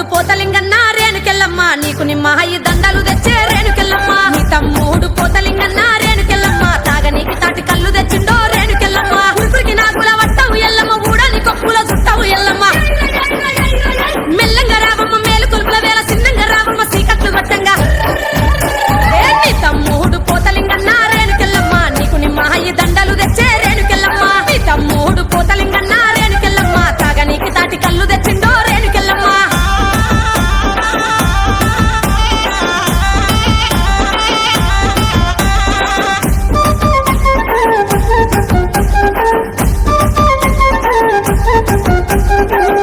తమ్ముడు పోతలింగన్న రేణుకెళ్ళమ్మ నీకు నిమ్మహాయి దండలు తెచ్చే రేణుకెళ్ళమ్మ నీ తమ్ముడు పోతలింగన్న రేణుకెళ్ళమ్మ తాగనీకి తాటి కళ్ళు తెచ్చిండో రేణుకెళ్ళమ్మ ఉరుకురికి నాకుల వట్టవు ఎల్లమ్మ ఊడని కొప్పుల చుట్టవు ఎల్లమ్మ మెల్లంగా రావమ్మ మేలు కొలుపుల వేళ చిన్నంగా రావమ్మ సీకట్లు వట్టంగా నీ తమ్ముడు పోతలింగన్న రేణుకెళ్ళమ్మ నీకు నిమ్మహాయి దండలు తెచ్చే రేణుకెళ్ళమ్మ నీ తమ్ముడు పోతలింగన్న రేణుకెళ్ళమ్మ తాగనీకి తాటి కళ్ళు తెచ్చిండో రేణుకెళ్ళమ్మ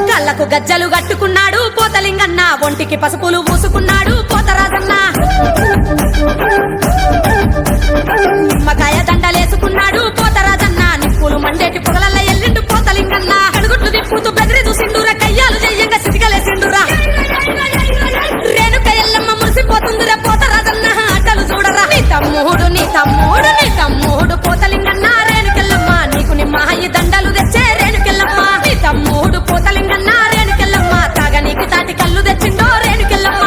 కళ్ళకు గజ్జలు కట్టుకున్నాడు పోతలింగన్న ఒంటికి పసుపులు పూసుకున్నాడు పోతరాజన్న నిమ్మకాయ దండలేసుకున్నాడు పోతరాజన్న నిప్పులు మండేటి పొగలల్ల ఎల్లిండు పోతలింగన్న అడుగుట్లు తిప్పుతూ బెదిరి చూసిండురా కయ్యాలు చెయ్యంగా సిటికలేసిండురా రేణుక ఎల్లమ్మ మురిసిపోతుందిరా పోతరాజన్న అడ్డలు చూడరా నీ తమ్ముడు పోతలింగన్న రేణుకెళ్ళమ్మ నీకు నిమ్మహాయి దండలు తెచ్చే రేణుకెళ్ళమ్మ నీ తమ్ముడు పోతలింగన్న రేణుకెళ్ళమ్మ తాగనీకి తాటి కళ్ళు తెచ్చిండో రేణుకెళ్ళమ్మ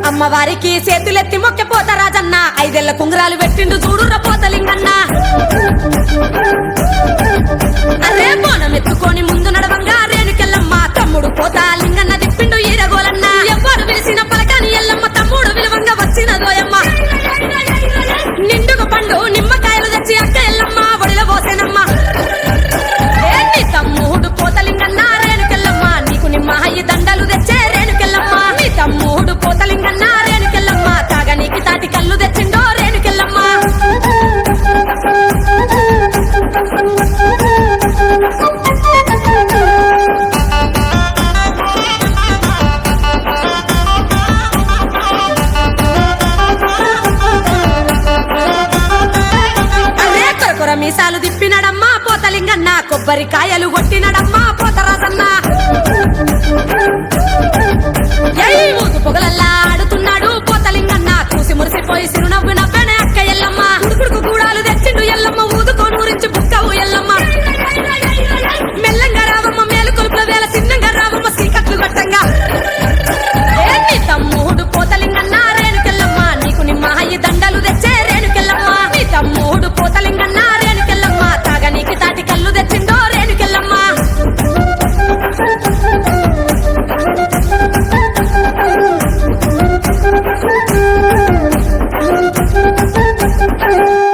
అమ్మవారికి చేతులెత్తి మొక్కే పోతరాజన్న 5 ఏళ్ల కుంగరాలు పెట్టిండు చూడురా పోతలింగన్న అరే బోనం ఎత్తుకొని ముందు నడవంగా రేణుకెళ్ళమ్మ తమ్ముడు పోతలింగన్న దిప్పిండు ఈరగోలన్న ఎవ్వరు పిలిచిన పలకాని ఎల్లమ్మ తమ్ముడు విలువంగా వచ్చిన దోయమ్మ నిండుకు పండు నిమ్మకాయలు తెచ్చి అక్క ఎల్లమ్మ ఒడిలో పోసేనమ్మ నీ తమ్ముడు పోతలింగన్న రేణుకెళ్ళమ్మ నీకు నిమ్మహాయి దండలు తెచ్చే రేణుకెళ్ళమ్మ నీ తమ్ముడు పోతలింగన్న రేణుకెళ్ళమ్మ తాగనీకి తాటి కళ్ళు తెచ్చిండో రేణుకెళ్ళమ్మ అరే కొరకొర మీసాలు దిప్పినడమ్మా పోతలింగన్న కొబ్బరికాయలు కొట్టినడమ్మ